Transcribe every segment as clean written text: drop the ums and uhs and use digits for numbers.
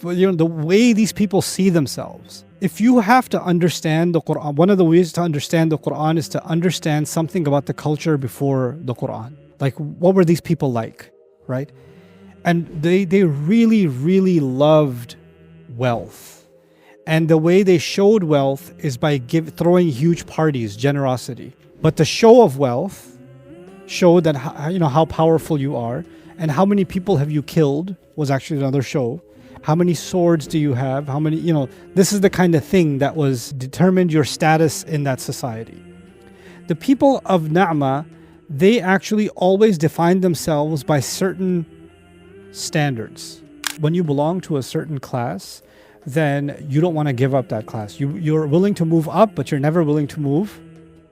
the way these people see themselves. If you have to understand the Qur'an, one of the ways to understand the Qur'an is to understand something about the culture before the Qur'an. Like, what were these people like, right? And they really, really loved wealth. And the way they showed wealth is by throwing huge parties, generosity. But the show of wealth showed that how powerful you are, and how many people have you killed was actually another show. How many swords do you have? How many, this is the kind of thing that was determined your status in that society. The people of Na'ma, they actually always define themselves by certain standards. When you belong to a certain class, then you don't want to give up that class. You're willing to move up, but you're never willing to move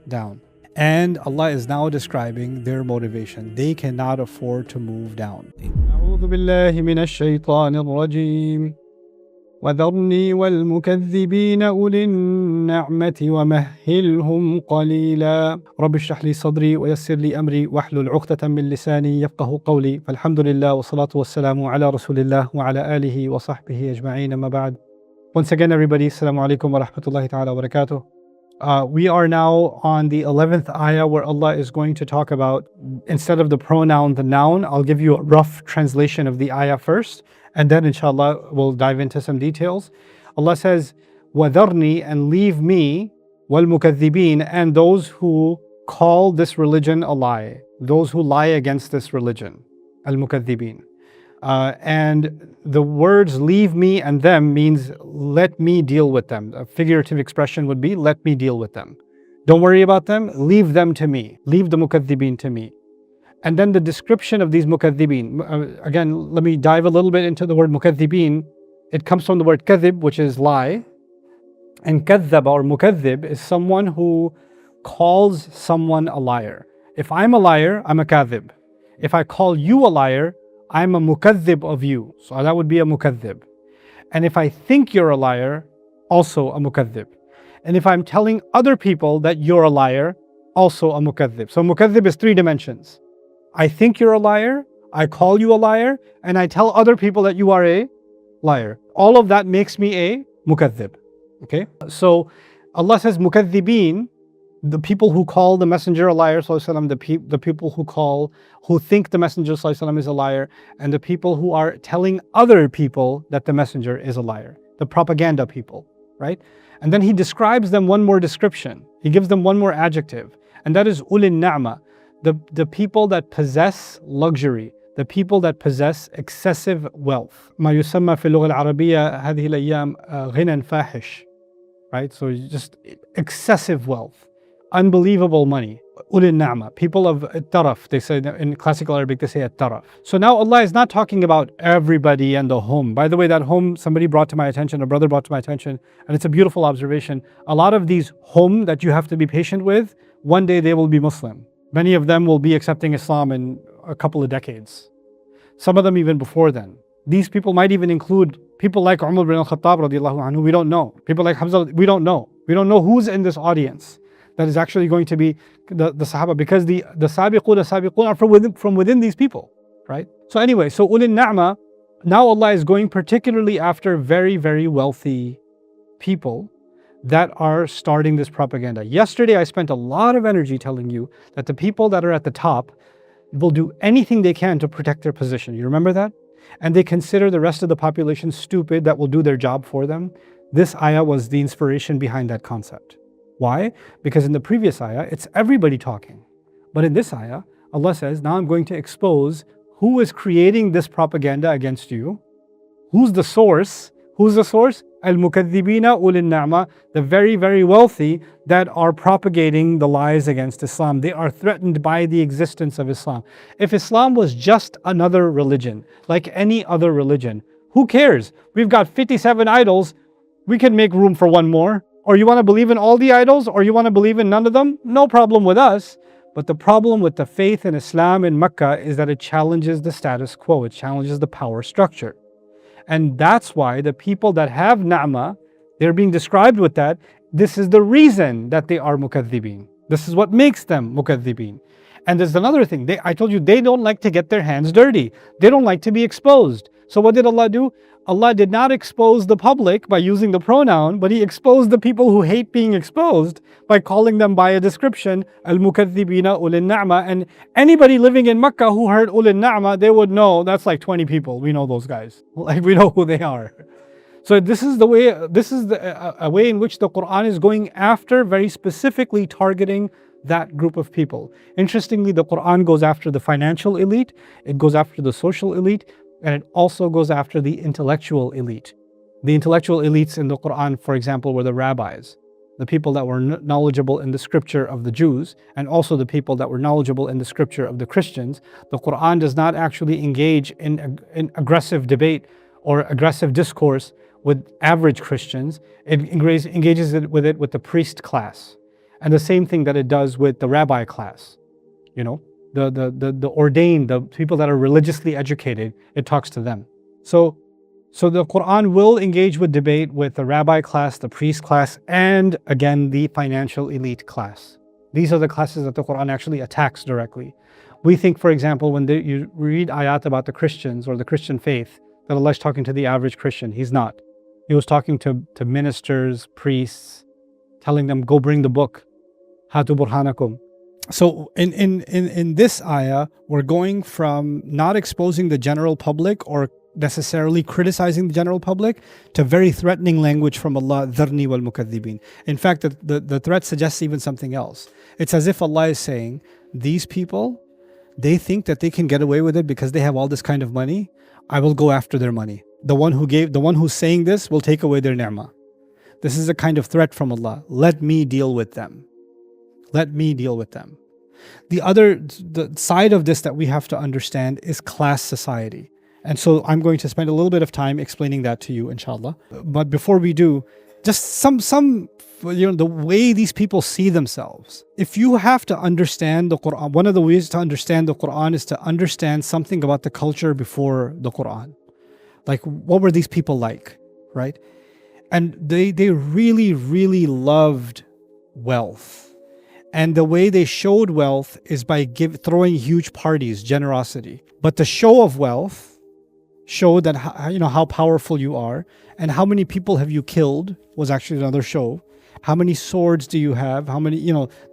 down. And Allah is now describing their motivation. They cannot afford to move down. أعوذ بالله من الشيطان الرجيم وذرني والمكذبين أولي النعمة ومهلهم قليلا رب اشرح لي صدري ويسر لي أمري واحلل عقدة من لساني يفقه قولي فالحمد لله والصلاة والسلام على رسول الله وعلى آله وصحبه أجمعين أما بعد. Once again, everybody, Assalamu alaikum wa rahmatullahi ta'ala wa barakatuh. We are now on the 11th ayah where Allah is going to talk about, instead of the pronoun, the noun. I'll give you a rough translation of the ayah first, and then inshallah we'll dive into some details. Allah says, وَذَرْنِي, and leave me, وَالْمُكَذِّبِينَ, and those who call this religion a lie, those who lie against this religion, al-mukaththibin. And the words leave me and them means let me deal with them. A figurative expression would be let me deal with them. Don't worry about them, leave them to me. Leave the mukaththibin to me. And then the description of these mukaththibin. Again, let me dive a little bit into the word mukaththibin. It comes from the word kadhib, which is lie. And kadhab or mukaththib is someone who calls someone a liar. If I'm a liar, I'm a kadhib. If I call you a liar, I'm a mukaththib of you. So that would be a mukaththib. And if I think you're a liar, also a mukaththib. And if I'm telling other people that you're a liar, also a mukaththib. So mukaththib is 3 dimensions. I think you're a liar, I call you a liar, and I tell other people that you are a liar. All of that makes me a mukaththib. Okay? So Allah says mukaththibin, the people who call the messenger a liar, the people who think the messenger is a liar, and the people who are telling other people that the messenger is a liar, the propaganda people, right? And then he describes them one more description. He gives them one more adjective, and that is ulin na'ma, the people that possess luxury, the people that possess excessive wealth. ما يسمى في اللغة العربية هذه الأيام غنى فاحش, right? So just excessive wealth. Unbelievable money. Ulil na'ma, people of taraf. They say in classical Arabic, they say at-taraf. So now Allah is not talking about everybody and the home. By the way, that home, somebody brought to my attention, a brother brought to my attention, and it's a beautiful observation. A lot of these home that you have to be patient with, one day they will be Muslim. Many of them will be accepting Islam in a couple of decades. Some of them even before then. These people might even include people like Umar bin al-Khattab radiallahu anhu. We don't know. People like Hamza, we don't know. We don't know who's in this audience that is actually going to be the Sahaba, because the Sabiqun are from within these people, right? So anyway, so ulil na'ma, now Allah is going particularly after very, very wealthy people that are starting this propaganda. Yesterday I spent a lot of energy telling you that the people that are at the top will do anything they can to protect their position. You remember that? And they consider the rest of the population stupid that will do their job for them. This ayah was the inspiration behind that concept. Why? Because in the previous ayah, it's everybody talking. But in this ayah, Allah says, now I'm going to expose who is creating this propaganda against you. Who's the source? Who's the source? Al-mukaththibina ulil na'ma, the very, very wealthy that are propagating the lies against Islam. They are threatened by the existence of Islam. If Islam was just another religion, like any other religion, who cares? We've got 57 idols. We can make room for one more. Or you want to believe in all the idols, or you want to believe in none of them? No problem with us. But the problem with the faith in Islam in Makkah is that it challenges the status quo. It challenges the power structure. And that's why the people that have na'ma, they're being described with that. This is the reason that they are mukaththibin. This is what makes them mukaththibin. And there's another thing. I told you, they don't like to get their hands dirty. They don't like to be exposed. So what did Allah do? Allah did not expose the public by using the pronoun, but He exposed the people who hate being exposed by calling them by a description, al-mukaththibina ulil na'ma. And anybody living in Makkah who heard ulil na'ma, they would know that's like 20 people. We know those guys. Like, we know who they are. So this is a way in which the Qur'an is going after, very specifically targeting that group of people. Interestingly, the Qur'an goes after the financial elite, it goes after the social elite, and it also goes after the intellectual elite. The intellectual elites in the Qur'an, for example, were the rabbis, the people that were knowledgeable in the scripture of the Jews, and also the people that were knowledgeable in the scripture of the Christians. The Qur'an does not actually engage in aggressive debate or aggressive discourse with average Christians. It engages with the priest class. And the same thing that it does with the rabbi class. You know, the ordained, the people that are religiously educated, it talks to them. So the Qur'an will engage with debate with the rabbi class, the priest class, and again, the financial elite class. These are the classes that the Qur'an actually attacks directly. We think, for example, when you read ayat about the Christians or the Christian faith, that Allah is talking to the average Christian. He's not. He was talking to ministers, priests, telling them, go bring the book. Hatu burhanakum. So in this ayah, we're going from not exposing the general public or necessarily criticizing the general public to very threatening language from Allah, dharni wal mukaththibin. In fact, the threat suggests even something else. It's as if Allah is saying, these people, they think that they can get away with it because they have all this kind of money. I will go after their money. The one who's saying this will take away their ni'mah. This is a kind of threat from Allah. Let me deal with them. Let me deal with them. The side of this that we have to understand is class society. And so I'm going to spend a little bit of time explaining that to you, inshallah. But before we do, just some the way these people see themselves. If you have to understand the Qur'an, one of the ways to understand the Qur'an is to understand something about the culture before the Qur'an. Like, what were these people like, right? And they really, really loved wealth. And the way they showed wealth is by throwing huge parties, generosity. But the show of wealth showed that how powerful you are, and how many people have you killed was actually another show. How many swords do you have? How many,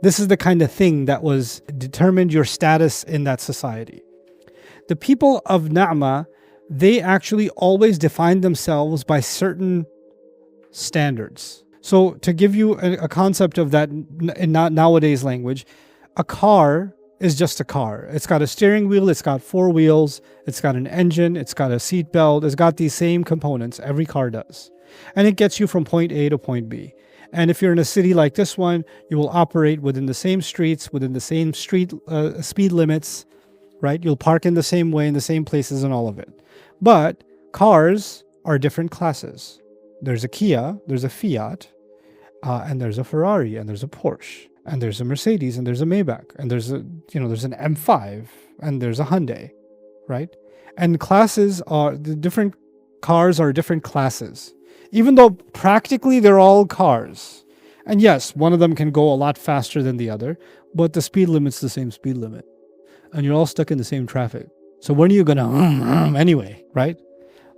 this is the kind of thing that was determined your status in that society. The people of Na'ma, they actually always defined themselves by certain standards. So to give you a concept of that in nowadays language, a car is just a car. It's got a steering wheel, it's got 4 wheels, it's got an engine, it's got a seat belt, it's got these same components, every car does. And it gets you from point A to point B. And if you're in a city like this one, you will operate within the same streets, within the same speed limits, right? You'll park in the same way, in the same places and all of it. But cars are different classes. There's a Kia, there's a Fiat, and there's a Ferrari, and there's a Porsche, and there's a Mercedes, and there's a Maybach, and there's an M5, and there's a Hyundai, right? And the different cars are different classes, even though practically they're all cars. And yes, one of them can go a lot faster than the other, but the speed limit's the same speed limit, and you're all stuck in the same traffic. So when are you gonna anyway, right?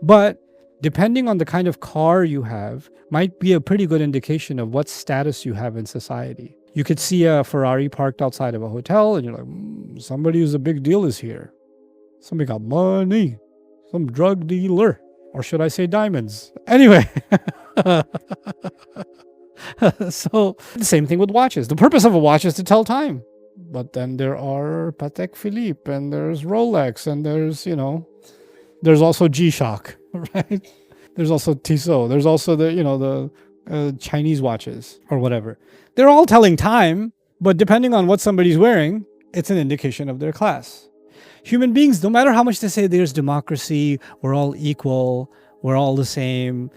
But depending on the kind of car you have, might be a pretty good indication of what status you have in society. You could see a Ferrari parked outside of a hotel, and you're like, somebody who's a big deal is here. Somebody got money. Some drug dealer. Or should I say diamonds? Anyway. So, the same thing with watches. The purpose of a watch is to tell time. But then there are Patek Philippe, and there's Rolex, and there's also G-Shock, right? There's also Tissot. There's also the Chinese watches or whatever. They're all telling time, but depending on what somebody's wearing, it's an indication of their class. Human beings, no matter how much they say there's democracy, we're all equal, we're all the same,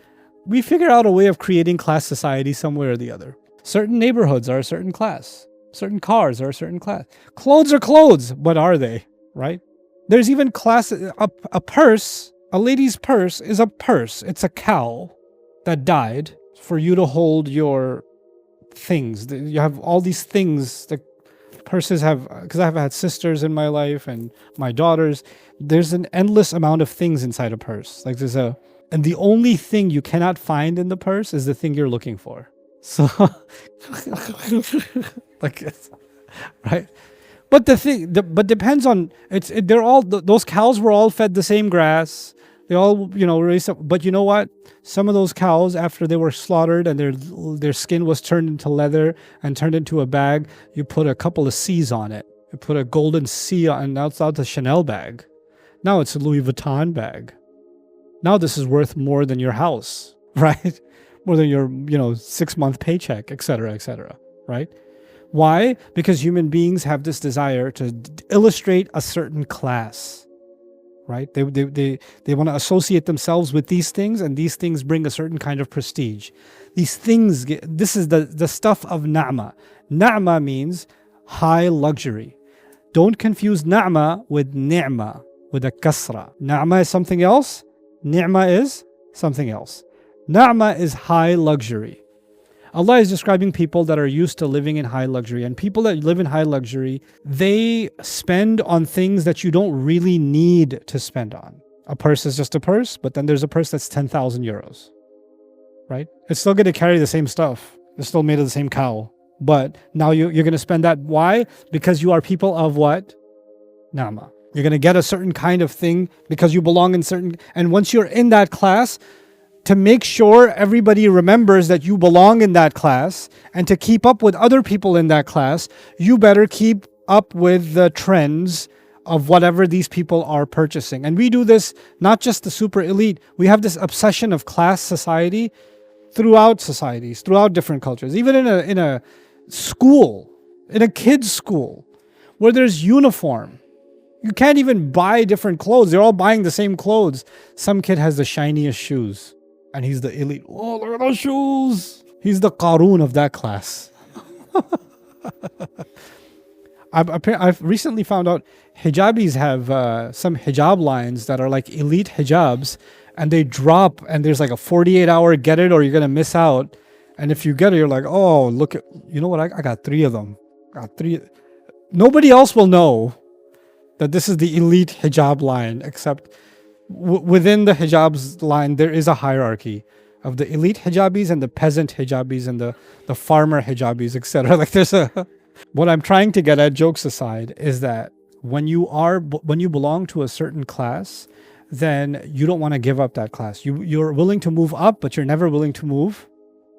we figure out a way of creating class society somewhere or the other. Certain neighborhoods are a certain class. Certain cars are a certain class. Clothes are clothes, but are they, right? There's even class, a purse, a lady's purse is a purse. It's a cow that died for you to hold your things. You have all these things, Purses have, because I've had sisters in my life and my daughters, there's an endless amount of things inside a purse. Like and the only thing you cannot find in the purse is the thing you're looking for. So, like, right? But but depends on, they're all, those cows were all fed the same grass. They all, raised up. But you know what? Some of those cows, after they were slaughtered and their skin was turned into leather and turned into a bag, you put a couple of C's on it. You put a golden C on, and now it's not a Chanel bag. Now it's a Louis Vuitton bag. Now this is worth more than your house, right? More than your, 6-month paycheck, etc., right? Why? Because human beings have this desire to illustrate a certain class, right? They want to associate themselves with these things, and these things bring a certain kind of prestige. These things, this is the stuff of na'ma. Na'ma means high luxury. Don't confuse na'ma with ni'ma, with a kasra. Na'ma is something else. Ni'ma is something else. Na'ma is high luxury. Allah is describing people that are used to living in high luxury. And people that live in high luxury, they spend on things that you don't really need to spend on. A purse is just a purse, but then there's a purse that's 10,000 euros, right? It's still going to carry the same stuff. It's still made of the same cow. But now you're going to spend that. Why? Because you are people of what? Na'ma. You're going to get a certain kind of thing because you belong in certain... And once you're in that class, to make sure everybody remembers that you belong in that class and to keep up with other people in that class, you better keep up with the trends of whatever these people are purchasing. And we do this, not just the super elite. We have this obsession of class society throughout societies, throughout different cultures. Even in a school, in a kid's school, where there's uniform. You can't even buy different clothes. They're all buying the same clothes. Some kid has the shiniest shoes. And he's the elite. Oh, look at those shoes. He's the Qarun of that class. I've recently found out hijabis have some hijab lines that are like elite hijabs. And they drop and there's like a 48-hour get it or you're going to miss out. And if you get it, you're like, oh, look at, you know what? I got 3 of them. Nobody else will know that this is the elite hijab line except... within the hijabs line, there is a hierarchy of the elite hijabis and the peasant hijabis and the farmer hijabis, etc. Like there's what I'm trying to get at, jokes aside, is that when you belong to a certain class, then you don't want to give up that class. You're willing to move up, but you're never willing to move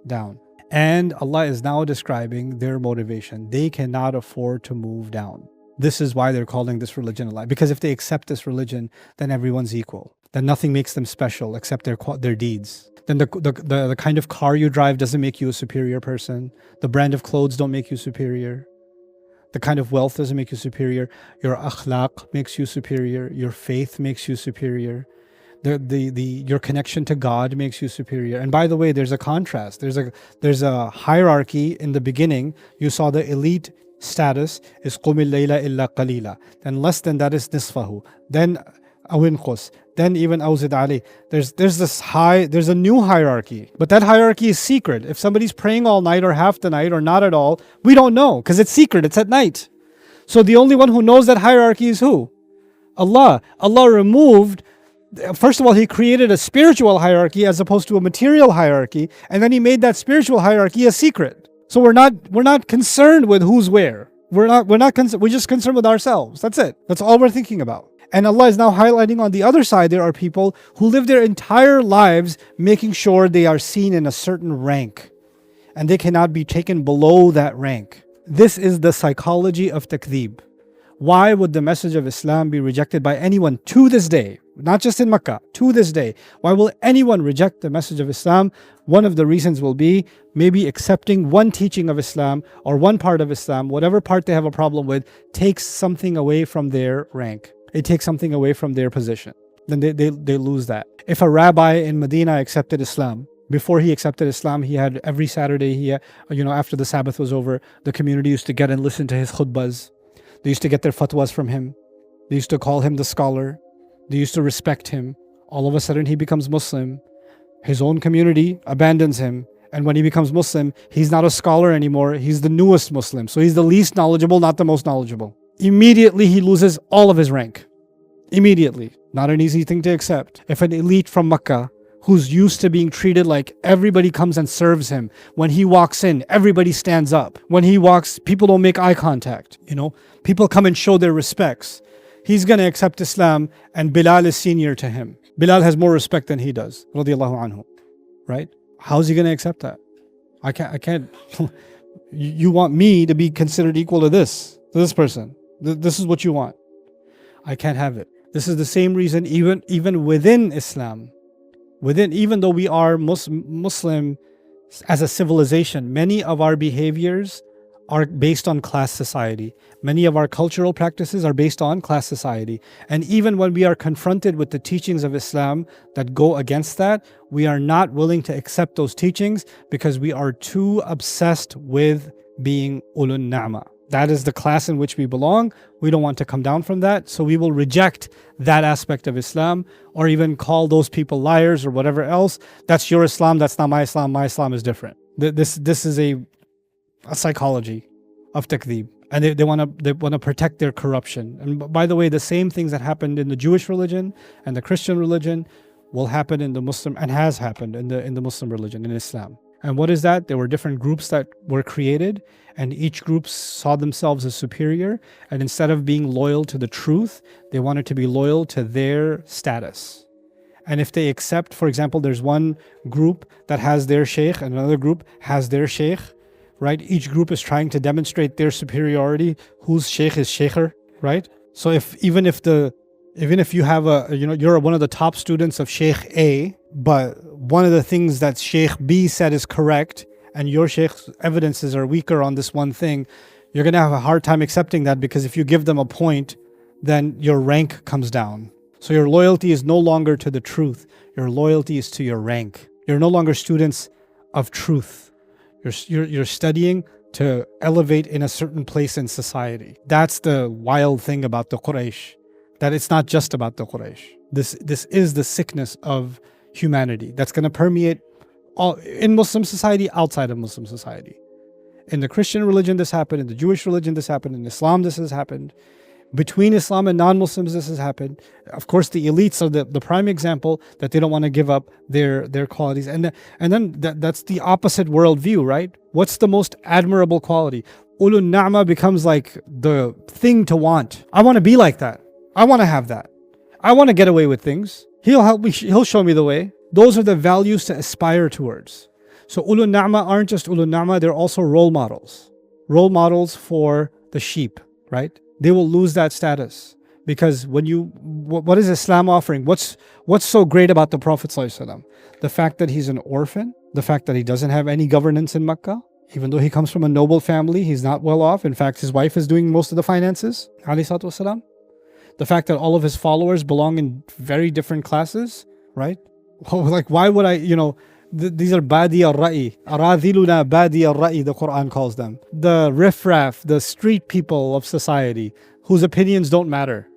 down. And Allah is now describing their motivation. They cannot afford to move down. This is why they're calling this religion a lie. Because if they accept this religion, then everyone's equal. Then nothing makes them special except their deeds. Then the kind of car you drive doesn't make you a superior person. The brand of clothes don't make you superior. The kind of wealth doesn't make you superior. Your akhlaq makes you superior. Your faith makes you superior. Your connection to God makes you superior. And by the way, there's a contrast. There's a hierarchy in the beginning. You saw the elite status is qumil layla illa qalila. Then less than that is nisfahu. Then awinqus. Then even awzid ali. There's a new hierarchy. But that hierarchy is secret. If somebody's praying all night or half the night or not at all, we don't know because it's secret. It's at night. So the only one who knows that hierarchy is who? Allah. Allah removed, first of all, He created a spiritual hierarchy as opposed to a material hierarchy. And then He made that spiritual hierarchy a secret. So we're not concerned with who's where. We're just concerned with ourselves. That's it. That's all we're thinking about. And Allah is now highlighting on the other side, there are people who live their entire lives making sure they are seen in a certain rank. And they cannot be taken below that rank. This is the psychology of takdeeb. Why would the message of Islam be rejected by anyone to this day? Not just in Makkah, to this day. Why will anyone reject the message of Islam? One of the reasons will be maybe accepting one teaching of Islam or one part of Islam, whatever part they have a problem with, takes something away from their rank. It takes something away from their position. Then they lose that. If a rabbi in Medina accepted Islam, before he accepted Islam, he had every Saturday, after the Sabbath was over, the community used to get and listen to his khutbahs. They used to get their fatwas from him. They used to call him the scholar. They used to respect him. All of a sudden, he becomes Muslim. His own community abandons him And when he becomes Muslim, he's not a scholar anymore. He's the newest Muslim. So he's the least knowledgeable, not the most knowledgeable. Immediately he loses all of his rank. Immediately. Not an easy thing to accept. If an elite from Makkah, who's used to being treated like everybody comes and serves him, when he walks in, everybody stands up. When he walks, people don't make eye contact. People come and show their respects. He's going to accept Islam, and Bilal is senior to him. Bilal has more respect than he does, radiyallahu anhu, right? How's he going to accept that? I can't. You want me to be considered equal to this person. This is what you want. I can't have it. This is the same reason even within Islam, even though we are Muslim as a civilization, many of our behaviors are based on class society. Many of our cultural practices are based on class society. And even when we are confronted with the teachings of Islam that go against that, we are not willing to accept those teachings because we are too obsessed with being ulun na'ma. That is the class in which we belong. We don't want to come down from that. So we will reject that aspect of Islam, or even call those people liars or whatever else. That's your Islam, that's not my Islam. My Islam is different. This is a psychology of takdeeb, and they want to protect their corruption. And by the way, the same things that happened in the Jewish religion and the Christian religion will happen in the Muslim, and has happened in the Muslim religion, in Islam. And what is that? There were different groups that were created, and each group saw themselves as superior, and instead of being loyal to the truth, they wanted to be loyal to their status. And if they accept, for example, there's one group that has their sheikh and another group has their sheikh, right? Each group is trying to demonstrate their superiority, whose sheikh is sheikher, right? So even if you have you're one of the top students of Sheikh A, but one of the things that Sheikh B said is correct, and your Sheikh's evidences are weaker on this one thing, you're going to have a hard time accepting that, because if you give them a point, then your rank comes down. So your loyalty is no longer to the truth. Your loyalty is to your rank. You're no longer students of truth. You're studying to elevate in a certain place in society. That's the wild thing about the Quraysh, that it's not just about the Quraysh. This is the sickness of humanity that's going to permeate all in Muslim society, outside of Muslim society. In the Christian religion this happened, in the Jewish religion this happened, in Islam this has happened. Between Islam and non-Muslims this has happened. Of course, the elites are the prime example that they don't want to give up their qualities. And then that's the opposite worldview, right? What's the most admirable quality? Ulun na'ma becomes like the thing to want. I want to be like that. I want to have that. I want to get away with things. He'll help me. He'll show me the way. Those are the values to aspire towards. So ulun na'ma aren't just ulun na'ma, they're also role models. Role models for the sheep, right? They will lose that status, because what is Islam offering? What's so great about the Prophet ﷺ? The fact that he's an orphan, the fact that he doesn't have any governance in Makkah, even though he comes from a noble family, he's not well off. In fact, his wife is doing most of the finances, alayhi salatu wasalam. The fact that all of his followers belong in very different classes, right? Like, why would I, these are badi al-ra'i. Aradhiluna badi al-ra'i, the Qur'an calls them. The riffraff, the street people of society, whose opinions don't matter.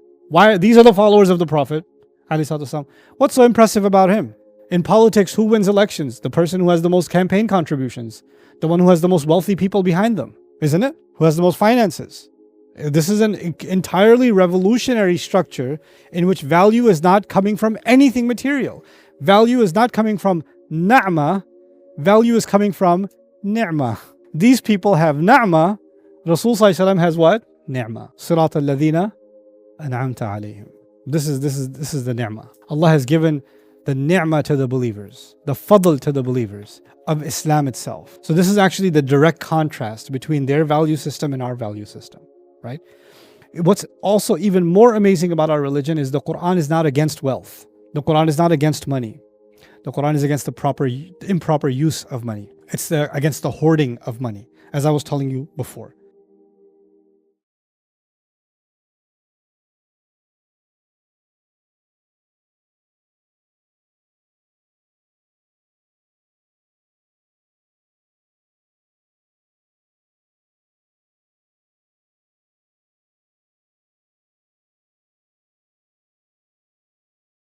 These are the followers of the Prophet, alayhi salatu wasalam. What's so impressive about him? In politics, who wins elections? The person who has the most campaign contributions. The one who has the most wealthy people behind them, isn't it? Who has the most finances. This is an entirely revolutionary structure in which value is not coming from anything material. Value is not coming from na'ma. Value is coming from ni'mah. These people have na'ma. Rasul Sallallahu Alaihi Wasallam has what? Ni'mah. Sirat al-ladhina an'amta alayhim. This is the ni'mah. Allah has given the ni'mah to the believers, the fadl to the believers of Islam itself. So this is actually the direct contrast between their value system and our value system, right? What's also even more amazing about our religion is the Qur'an is not against wealth. The Qur'an is not against money. The Qur'an is against the improper use of money. It's against the hoarding of money, as I was telling you before.